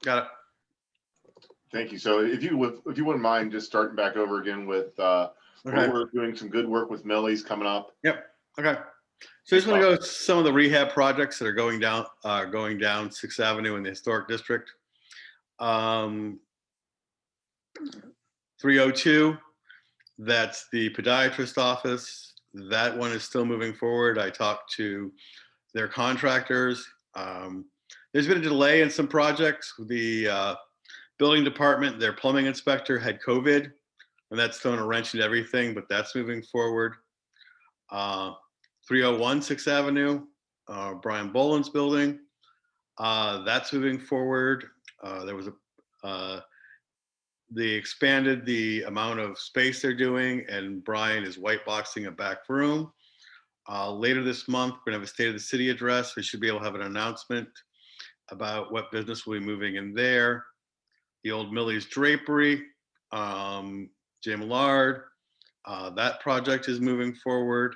Got it. Thank you. So if you wouldn't mind just starting back over again with we're doing some good work with Millie's coming up. Yep. Okay. So I just want to go with some of the rehab projects that are going down 6th Avenue in the historic district. 302, that's the podiatrist office. That one is still moving forward. I talked to their contractors. There's been a delay in some projects. The building department, their plumbing inspector had COVID, and that's thrown a wrench into everything, but that's moving forward. 301 6th Avenue, Brian Boland's building, that's moving forward. There was they expanded the amount of space they're doing, and Brian is white boxing a back room. Later this month, we're gonna have a State of the City address. We should be able to have an announcement about what business will be moving in there. The old Millie's Drapery, Jay Millard, that project is moving forward.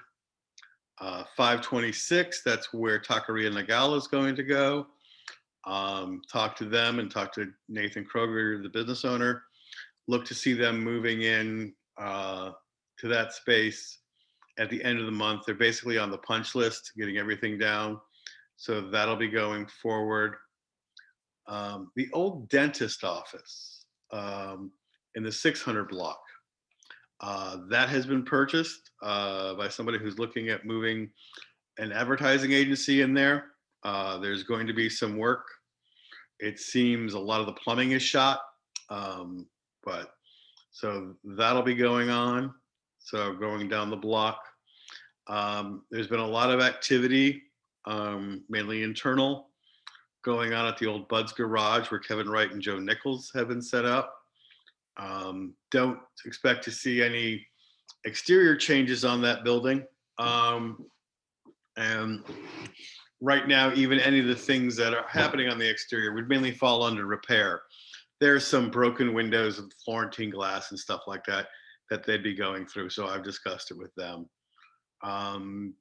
526, that's where Taqueria Nagala is going to go. Talk to them and talk to Nathan Kroger, the business owner. Look to see them moving in to that space at the end of the month. They're basically on the punch list, getting everything down. So that'll be going forward. The old dentist office in the 600 block, that has been purchased by somebody who's looking at moving an advertising agency in there. There's going to be some work. It seems a lot of the plumbing is shot, but so that'll be going on. So going down the block. There's been a lot of activity, mainly internal, going on at the old Bud's Garage where Kevin Wright and Joe Nichols have been set up. Don't expect to see any exterior changes on that building. And right now, even any of the things that are happening on the exterior would mainly fall under repair. There's some broken windows of Florentine glass and stuff like that that they'd be going through. So I've discussed it with them.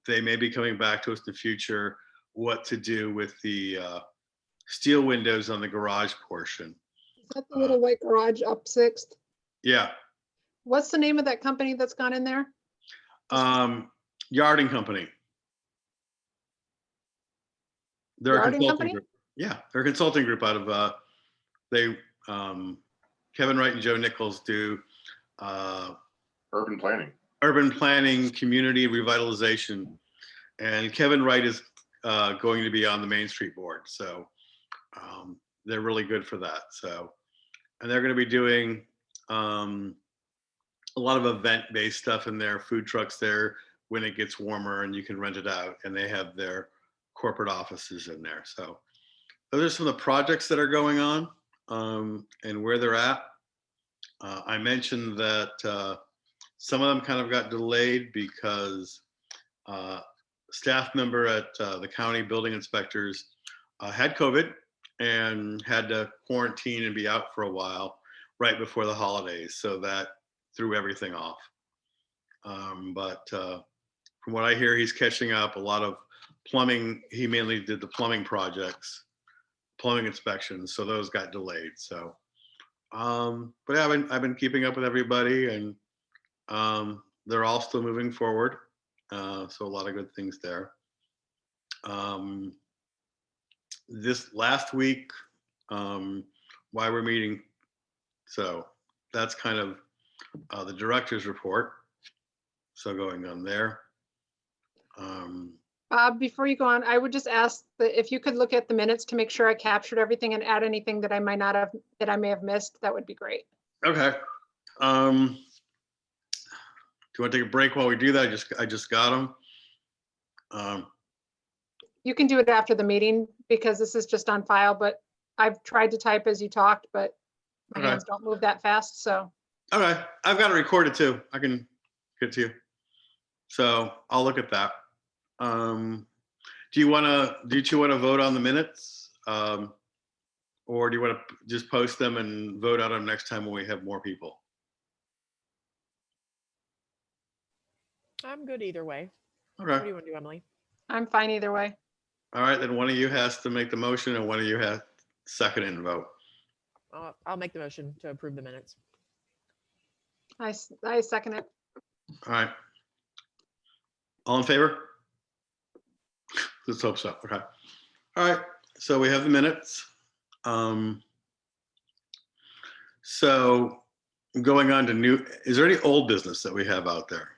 They may be coming back to us in the future what to do with the steel windows on the garage portion. Is that the little white garage up 6th? Yeah. What's the name of that company that's gone in there? Yarding Company. They're a consulting group. Yeah, they're a consulting group out of Kevin Wright and Joe Nichols do urban planning, community revitalization, and Kevin Wright is going to be on the Main Street board. So they're really good for that. So, and they're going to be doing a lot of event-based stuff in there, food trucks there when it gets warmer and you can rent it out, and they have their corporate offices in there. So those are some of the projects that are going on and where they're at. I mentioned that some of them kind of got delayed because staff member at the county building inspectors had COVID and had to quarantine and be out for a while right before the holidays. So that threw everything off. But from what I hear, he's catching up. A lot of plumbing, he mainly did the plumbing projects, plumbing inspections. So those got delayed. So, but yeah, I've been keeping up with everybody, and they're all still moving forward. So a lot of good things there. This last week, why we're meeting. So that's kind of the director's report. So going on there. Bob, before you go on, I would just ask that if you could look at the minutes to make sure I captured everything and add anything that I might not have, that I may have missed, that would be great. Okay. Do you want to take a break while we do that? I just got them. You can do it after the meeting because this is just on file, but I've tried to type as you talked, but my hands don't move that fast, so. Okay, I've got it recorded too. I can get it to you. So I'll look at that. Do you want to vote on the minutes? Or do you want to just post them and vote on them next time when we have more people? I'm good either way. Okay. What do you want to do, Emily? I'm fine either way. All right, then one of you has to make the motion and one of you has to second it and vote. I'll make the motion to approve the minutes. I second it. All right. All in favor? Let's hope so. Okay. All right. So we have the minutes. So going on to new, is there any old business that we have out there?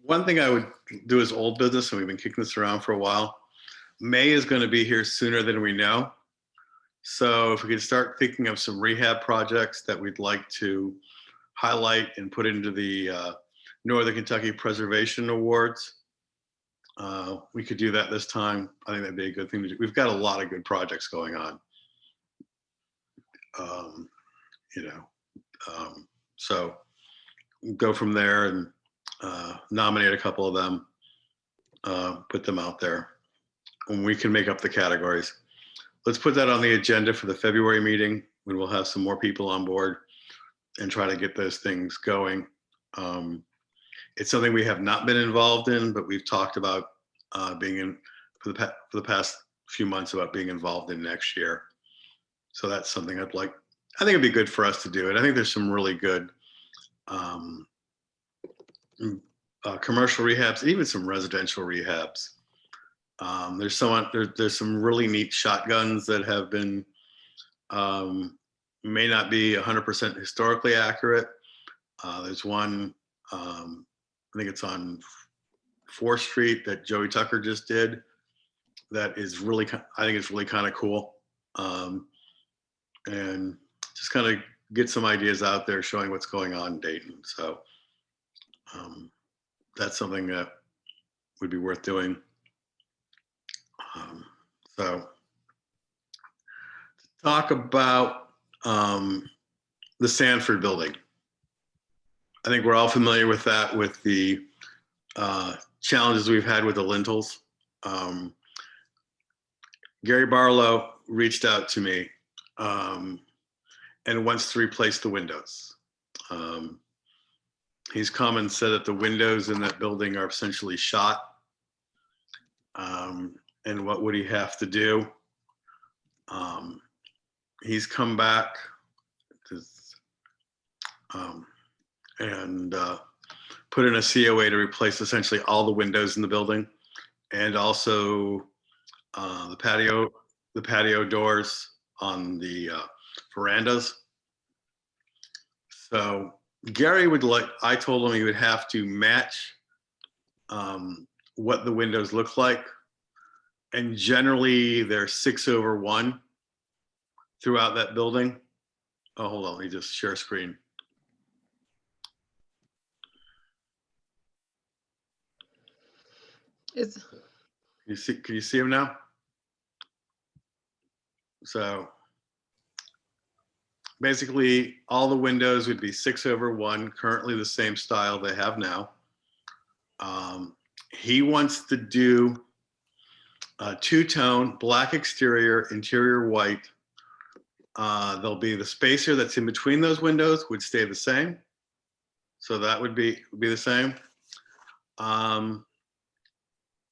One thing I would do is old business, and we've been kicking this around for a while. May is going to be here sooner than we know. So if we could start thinking of some rehab projects that we'd like to highlight and put into the Northern Kentucky Preservation Awards, we could do that this time. I think that'd be a good thing to do. We've got a lot of good projects going on. So go from there and nominate a couple of them, put them out there, and we can make up the categories. Let's put that on the agenda for the February meeting when we'll have some more people on board and try to get those things going. It's something we have not been involved in, but we've talked about being in for the past few months about being involved in next year. So that's something I think it'd be good for us to do it. I think there's some really good commercial rehabs, even some residential rehabs. There's some really neat shotguns that have been may not be 100% historically accurate. There's one, I think it's on 4th Street that Joey Tucker just did. That is really, I think it's really kind of cool. And just kind of get some ideas out there showing what's going on in Dayton. So that's something that would be worth doing. So to talk about the Sanford building. I think we're all familiar with that, with the challenges we've had with the lintels. Gary Barlow reached out to me and wants to replace the windows. He's come and said that the windows in that building are essentially shot. And what would he have to do? He's come back and put in a COA to replace essentially all the windows in the building, and also the patio doors on the verandas. So Gary I told him he would have to match what the windows look like. And generally they're 6/1 throughout that building. Oh, hold on, let me just share screen. Can you see them now? So basically all the windows would be 6/1, currently the same style they have now. He wants to do a 2-tone, black exterior, interior white. There'll be the spacer that's in between those windows would stay the same. So that would be the same.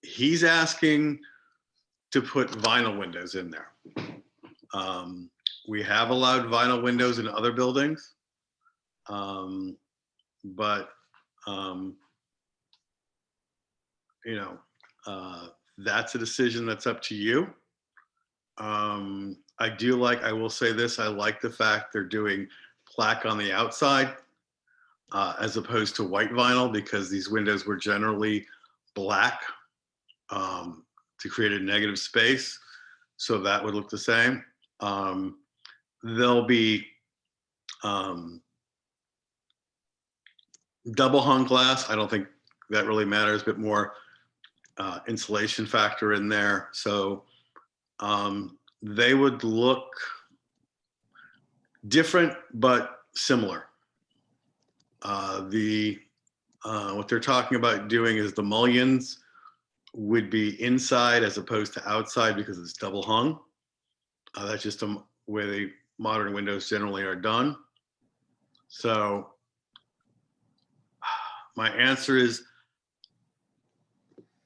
He's asking to put vinyl windows in there. We have allowed vinyl windows in other buildings, but that's a decision that's up to you. I will say this, I like the fact they're doing plaque on the outside as opposed to white vinyl, because these windows were generally black to create a negative space. So that would look the same. There'll be double hung glass. I don't think that really matters, but more insulation factor in there. So they would look different but similar. What they're talking about doing is the mullions would be inside as opposed to outside because it's double hung. That's just the way the modern windows generally are done. So my answer is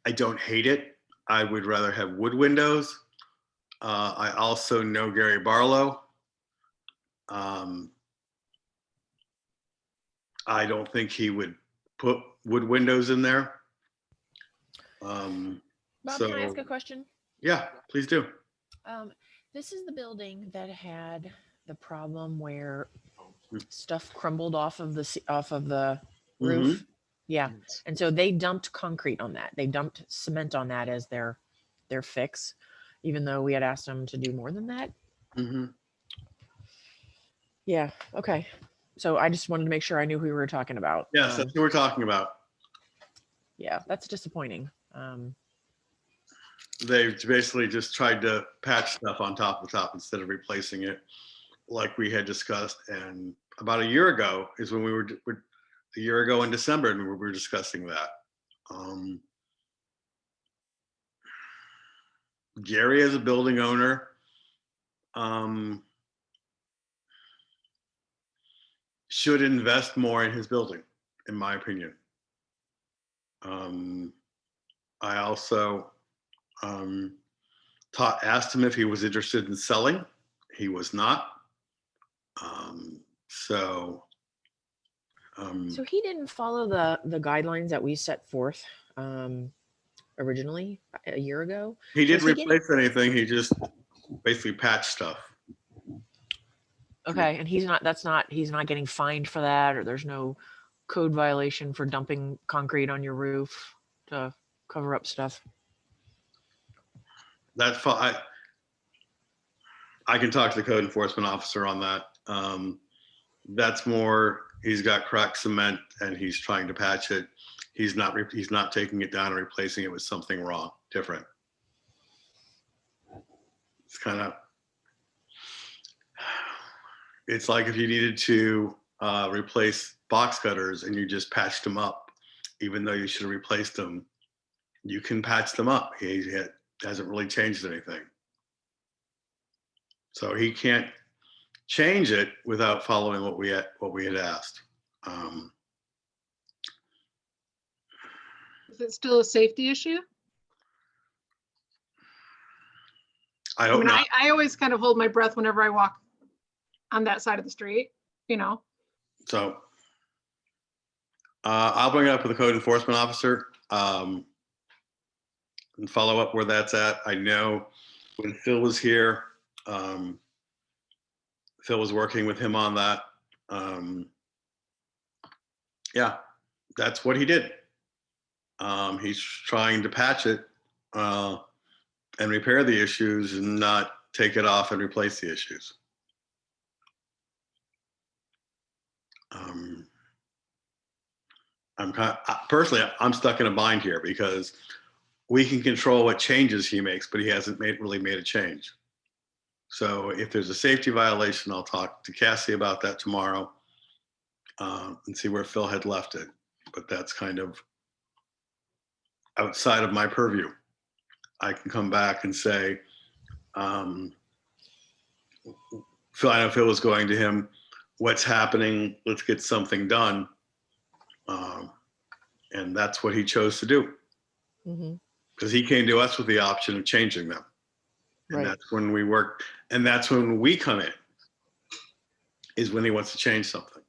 I don't hate it. I would rather have wood windows. I also know Gary Barlow. I don't think he would put wood windows in there. Bob, So, can I ask a question? yeah, please do. This is the building that had the problem where stuff crumbled off of the roof. Yeah, and so they dumped concrete on that. They dumped cement on that as their fix, even though we had asked them to do more than that. Mm-hmm. Yeah. Okay. So I just wanted to make sure I knew who we were talking about. Yes, that's what we're talking about. Yeah, that's disappointing. They've basically just tried to patch stuff on top of the top instead of replacing it, like we had discussed. And about a year ago is when we were a year ago in December, and we were discussing that. Gary, as a building owner, should invest more in his building, in my opinion. I also asked him if he was interested in selling. He was not. So he didn't follow the guidelines that we set forth originally a year ago. he didn't replace anything. He just basically patched stuff. Okay, and he's not getting fined for that, or there's no code violation for dumping concrete on your roof to cover up stuff. That's fine. I can talk to the code enforcement officer on that. That's more, he's got cracked cement and he's trying to patch it. He's not taking it down and replacing it with something wrong, different. It's kind of, it's like if you needed to replace box cutters and you just patched them up, even though you should have replaced them, you can patch them up. He hasn't really changed anything. So he can't change it without following what we had asked. Is it still a safety issue? I hope not. I always kind of hold my breath whenever I walk on that side of the street, So I'll bring it up with the code enforcement officer and follow up where that's at. I know when Phil was here, Phil was working with him on that. Yeah, that's what he did. He's trying to patch it and repair the issues and not take it off and replace the issues. Personally, I'm stuck in a bind here because we can control what changes he makes, but he hasn't really made a change. So if there's a safety violation, I'll talk to Cassie about that tomorrow and see where Phil had left it. But that's kind of outside of my purview. I can come back and say, Phil, I know Phil was going to him, what's happening? Let's get something done. And that's what he chose to do. Because he came to us with the option of changing them. And Right. That's when we work. And that's when we come in, is when he wants to change something.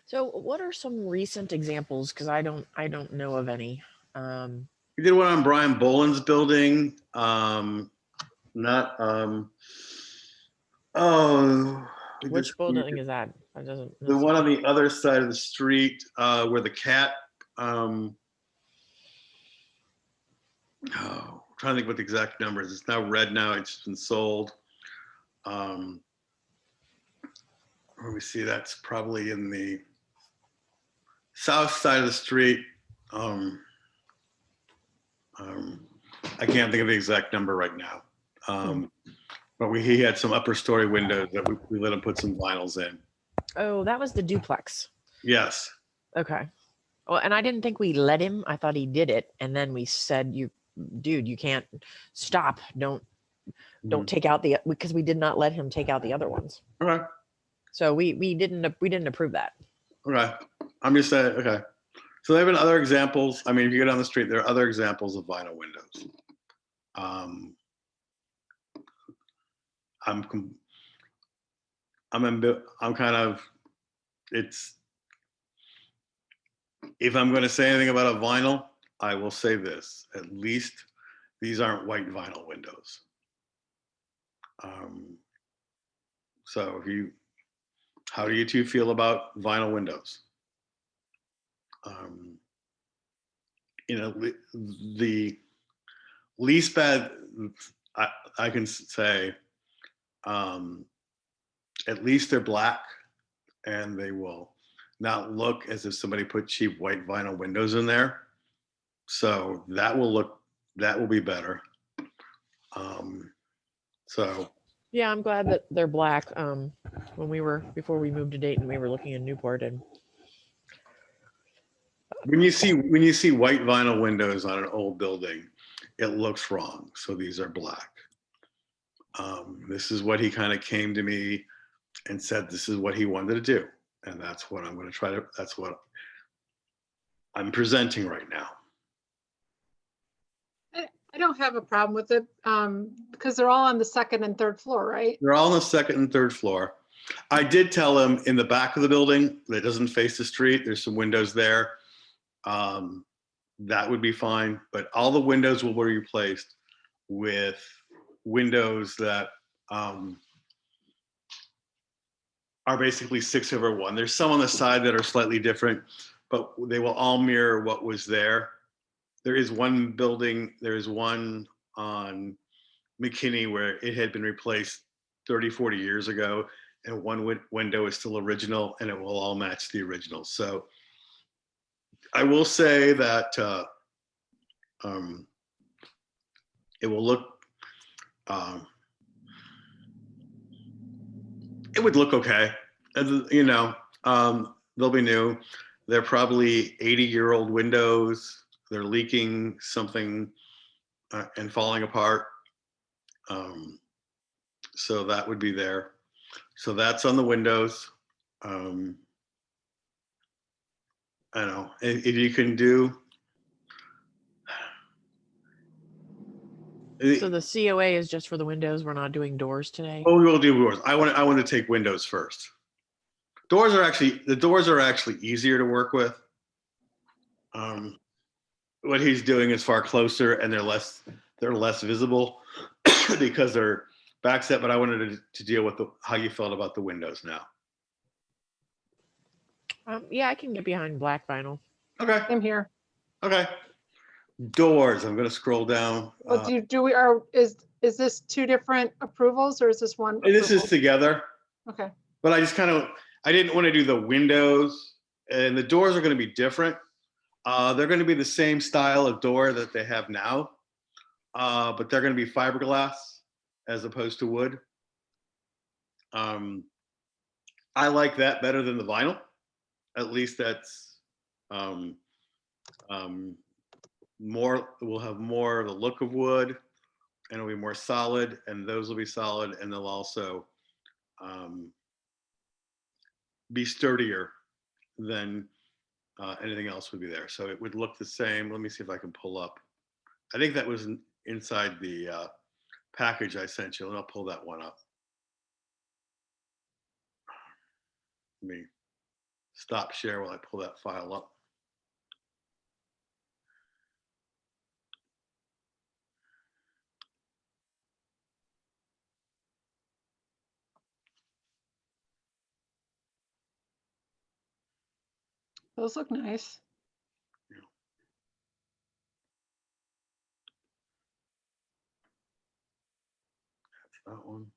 So what are some recent examples? Because I don't know of any. We did one on Brian Boland's building. Which building is that? That doesn't. The one on the other side of the street where the cat. I'm trying to think what the exact number is. It's now red now. It's been sold. Let me see. That's probably in the south side of the street. I can't think of the exact number right now. But he had some upper story windows that we let him put some vinyls in. Oh, that was the duplex. Yes. Okay. Well, and I didn't think we let him. I thought he did it, and then we said, "Dude, you can't stop. Don't take out because we did not let him take out the other ones." Okay. So we didn't approve that. Okay. I'm just saying. Okay. So there have been other examples. I mean, if you go down the street, there are other examples of vinyl windows. Um, I'm com- I'm kind of, it's, if I'm going to say anything about a vinyl, I will say this: at least these aren't white vinyl windows. Um, so how do you two feel about vinyl windows? Um, the least bad I, I can say, um, at least they're black and they will not look as if somebody put cheap white vinyl windows in there. So that will be better. Um, so Yeah, I'm glad that they're black. Before we moved to Dayton, we were looking in Newport, and when you see white vinyl windows on an old building, it looks wrong. So these are black. This is what he kind of came to me and said this is what he wanted to do, and that's what I'm going to try to. That's what I'm presenting right now. I don't have a problem with it, because they're all on the second and third floor, right? They're all on the second and third floor. I did tell him in the back of the building that doesn't face the street, there's some windows there. That would be fine, but all the windows will be replaced with windows that are basically 6/1. There's some on the side that are slightly different, but they will all mirror what was there. There is one building, there's one on McKinney where it had been replaced 30, 40 years ago, and one window is still original, and it will all match the original. So I will say that it will look, it would look okay. You know, they'll be new. They're probably 80-year-old windows. They're leaking something and falling apart. So that would be there. So that's on the windows. I don't know if you can do. so the COA is just for the windows. We're not doing doors today. Oh, we will do doors. I want to take windows first. The doors are actually easier to work with. What he's doing is far closer and they're less visible because they're backset. But I wanted to deal with how you felt about the windows now. Yeah, I can get behind black vinyl. Okay. Same here. Okay. Doors. I'm going to scroll down. Well, is this two different approvals or is this one? This is approval? together. Okay. But I didn't want to do the windows, and the doors are going to be different. They're going to be the same style of door that they have now, but they're going to be fiberglass as opposed to wood. I like that better than the vinyl. At least that's more. We'll have more of the look of wood, and it'll be more solid. And those will be solid, and they'll also be sturdier than anything else would be there. So it would look the same. Let me see if I can pull up. I think that was inside the package I sent you. And I'll pull that one up. Let me stop share while I pull that file up. Those look nice. That one.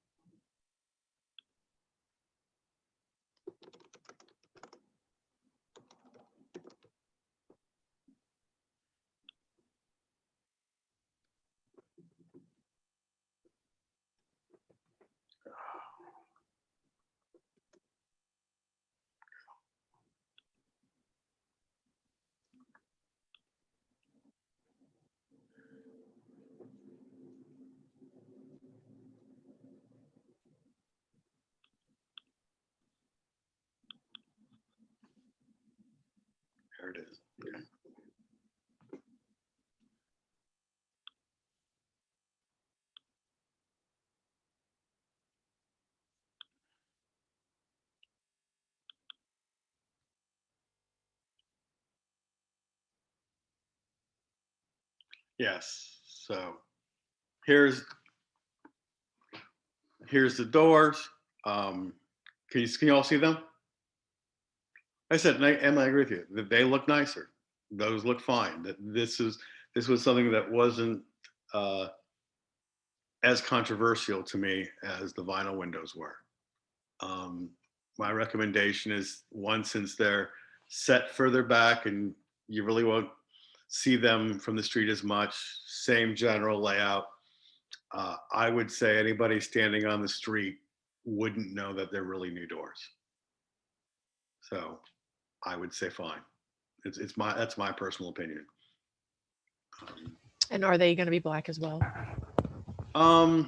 Yes. So here's the doors. Can you all see them? I said, and I agree with you, that they look nicer. Those look fine. That this was something that wasn't as controversial to me as the vinyl windows were. My recommendation is, one, since they're set further back and you really won't see them from the street as much, same general layout. I would say anybody standing on the street wouldn't know that they're really new doors. So I would say fine. That's my personal opinion. And are they going to be black as well? I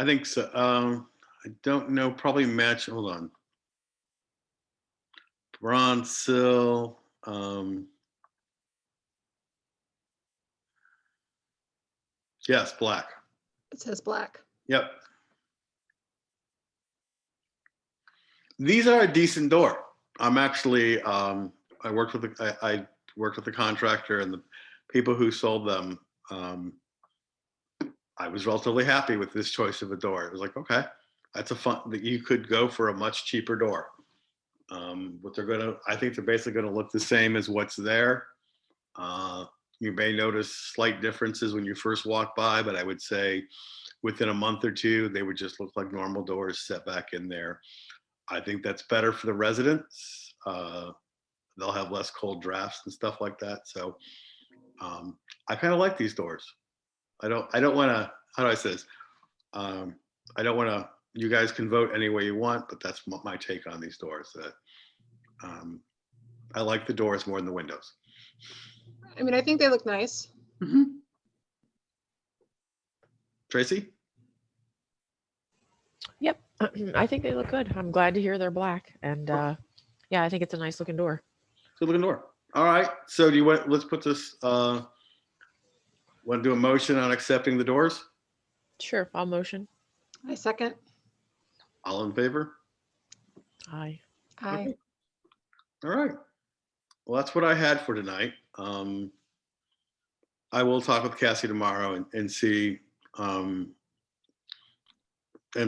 think so. I don't know. Probably match. Hold on. Bronze sill. Yes, black. It says black. Yep. These are a decent door. I'm actually. I worked with the contractor and the people who sold them. I was relatively happy with this choice of a door. It was like, okay, that's that you could go for a much cheaper door. I think they're basically gonna look the same as what's there. You may notice slight differences when you first walk by, but I would say within a month or two, they would just look like normal doors set back in there. I think that's better for the residents. They'll have less cold drafts and stuff like that. So I kind of like these doors. I don't want to, how do I say this? I don't want to, you guys can vote any way you want, but that's my take on these doors. That I like the doors more than the windows. I mean, I think they look nice. Mm-hmm. Tracy? Yep. I think they look good. I'm glad to hear they're black. And yeah, I think it's a nice looking door. Good looking door. All right. So let's put this, want to do a motion on accepting the doors? Sure. I'll motion. I second. All in favor? Aye. Aye. Okay. All right. Well, that's what I had for tonight. I will talk with Cassie tomorrow and see and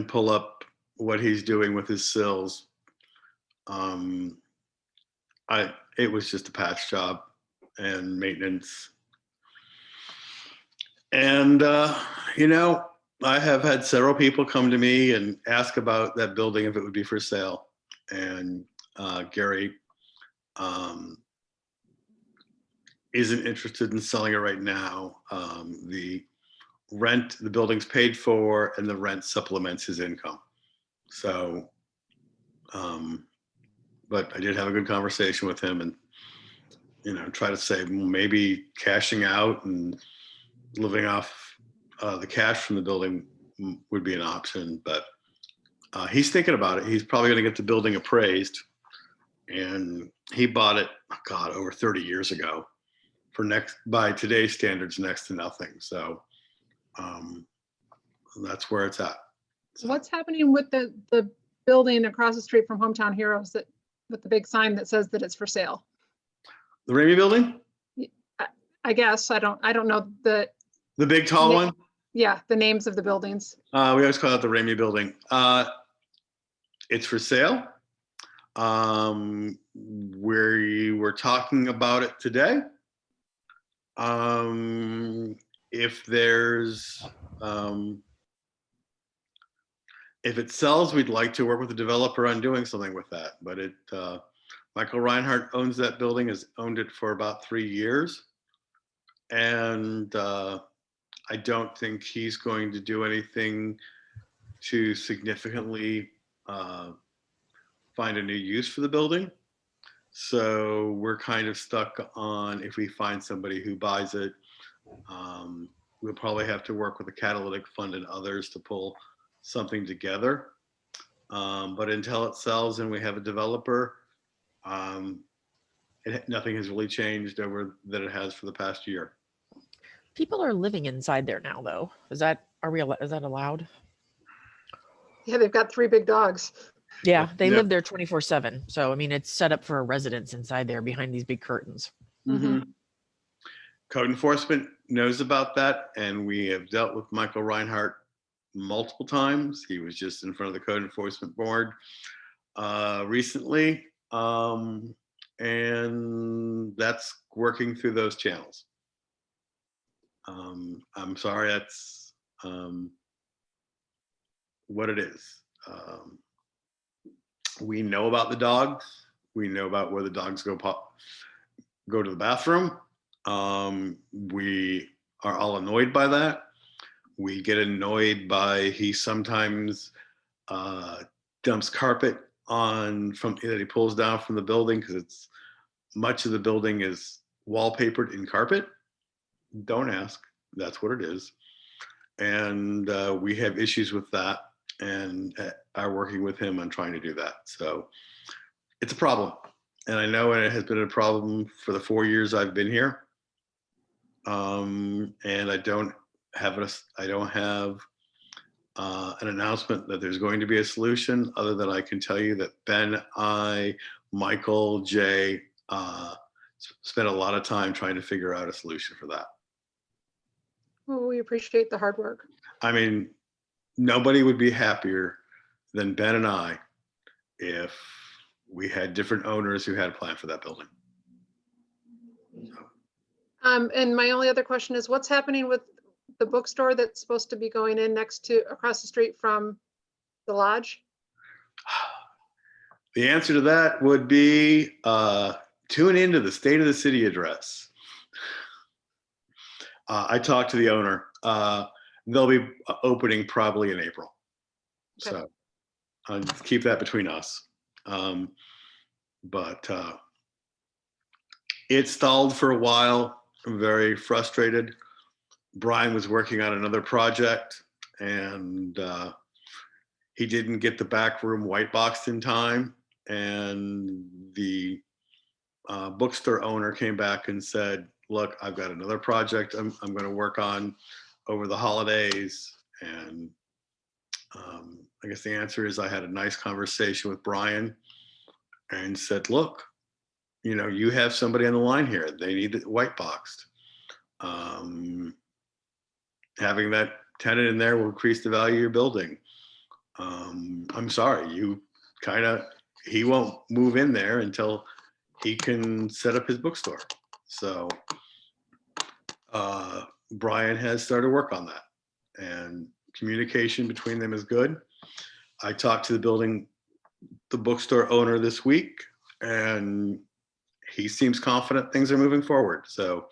pull up what he's doing with his sills. It was just a patch job and maintenance. And I have had several people come to me and ask about that building if it would be for sale. And Gary isn't interested in selling it right now. The building's paid for, and the rent supplements his income. So, but I did have a good conversation with him, and try to say maybe cashing out and living off the cash from the building would be an option. But he's thinking about it. He's probably going to get the building appraised, and he bought it, over 30 years ago for by today's standards, next to nothing. So that's where it's at. So, What's happening with the building across the street from Hometown Heroes with the big sign that says that it's for sale? the Ramey building, I guess I don't know the big tall one. Yeah, the names of the buildings. We always call it the Ramey building. It's for sale. We were talking about it today. If it sells, we'd like to work with the developer on doing something with that. But Michael Reinhardt owns that building, has owned it for about 3 years. And I don't think he's going to do anything to significantly find a new use for the building. So we're kind of stuck on, if we find somebody who buys it, we'll probably have to work with the Catalytic Fund and others to pull something together. But until it sells and we have a developer, nothing has really changed over that it has for the past year. People are living inside there now, though. Is that allowed? Yeah, they've got 3 big dogs. Yeah, they Yeah. live there 24/7. So I mean, it's set up for a residence inside there behind these big curtains. Mm-hmm. Code enforcement knows about that, and we have dealt with Michael Reinhardt multiple times. He was just in front of the code enforcement board recently, and that's working through those channels. I'm sorry, that's what it is. We know about the dogs. We know about where the dogs go to the bathroom. We are all annoyed by that. We get annoyed by he sometimes dumps carpet on from that he pulls down from the building because it's much of the building is wallpapered in carpet. Don't ask. That's what it is. And we have issues with that and are working with him on trying to do that. So it's a problem. And I know it has been a problem for the 4 years I've been here. And I don't have an announcement that there's going to be a solution, other than I can tell you that Ben, Michael, Jay spent a lot of time trying to figure out a solution for that. Well, we appreciate the hard work. I mean, nobody would be happier than Ben and I if we had different owners who had a plan for that building. And my only other question is, what's happening with the bookstore that's supposed to be going in across the street from the lodge? The answer to that would be tune into the State of the City address. I talked to the owner. They'll be opening probably in April. Okay. So just keep that between us. But it stalled for a while. I'm very frustrated. Brian was working on another project, and he didn't get the back room white boxed in time. And the bookstore owner came back and said, look, I've got another project I'm going to work on over the holidays. And I guess the answer is I had a nice conversation with Brian and said, look, you know, you have somebody on the line here. They need it white boxed. Having that tenant in there will increase the value of your building. I'm sorry, he won't move in there until he can set up his bookstore. So Brian has started work on that, and communication between them is good. I talked to the bookstore owner this week, and he seems confident things are moving forward. So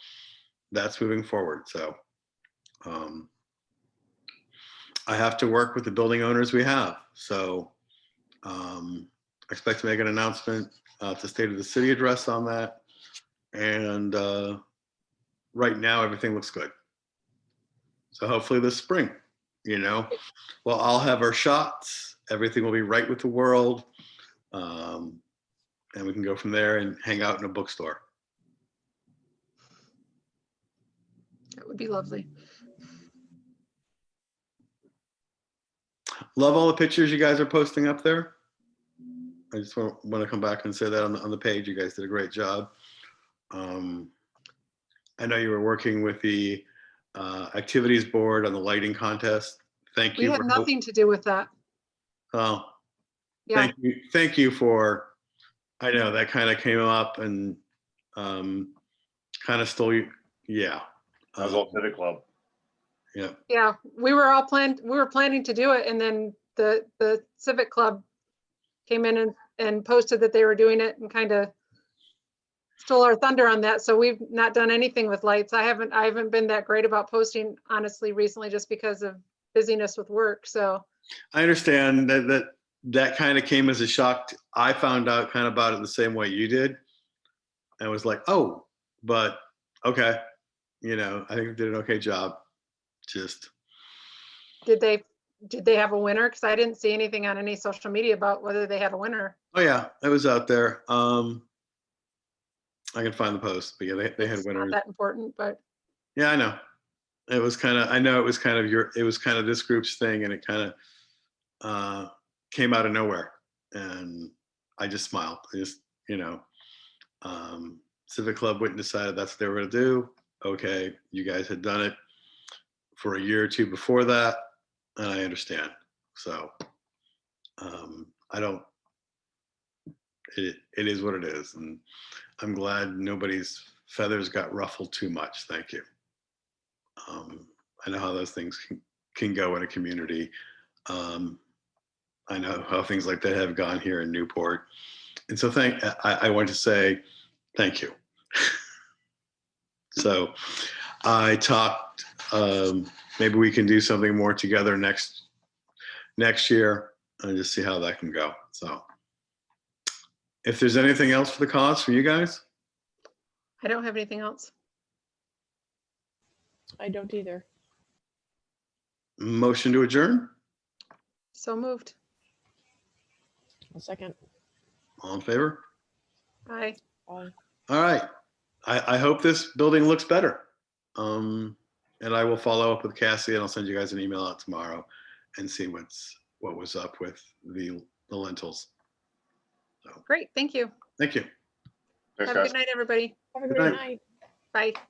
that's moving forward. So I have to work with the building owners we have. So I expect to make an announcement at the State of the City address on that. And right now, everything looks good. So hopefully this spring, well, I'll have our shots. Everything will be right with the world. And we can go from there and hang out in a bookstore. That would be lovely. Love all the pictures you guys are posting up there. I just want to come back and say that on the page. You guys did a great job. I know you were working with the activities board on the lighting contest. Thank you. We had nothing to do with that. Oh, Yeah. Thank you for, I know that kind of came up and kind of stole you. Yeah. That was all Civic Club. Yeah. Yeah, we were planning to do it, and then the Civic Club came in and posted that they were doing it and kind of stole our thunder on that. So we've not done anything with lights. I haven't been that great about posting, honestly, recently, just because of busyness with work. So I understand that kind of came as a shock. I found out kind of about it the same way you did. I was like, oh, but okay. I think they did an okay job. Just. did they have a winner? Because I didn't see anything on any social media about whether they had a winner. Oh yeah, it was out there. I can find the post, but yeah, they had It's winners. not that important, but Yeah, I know. It was kind of this group's thing, and it kind of came out of nowhere, and I just smiled. Civic Club went and decided that's what they were going to do, okay, you guys had done it for a year or two before that, and I understand. So I don't, it is what it is. And I'm glad nobody's feathers got ruffled too much. Thank you. I know how those things can go in a community. I know how things like that have gone here in Newport. And so I want to say thank you. So I talked, maybe we can do something more together next year and just see how that can go. So if there's anything else for the cause for you guys, I don't have anything else. I don't either. motion to adjourn. So moved. A second. All in favor? Bye. Bye. All right. I hope this building looks better. And I will follow up with Cassie and I'll send you guys an email out tomorrow and see what was up with the lentils. So, Great. Thank you. thank you. Thanks, Have a guys. good night, everybody. Have a Good great night. night. Bye.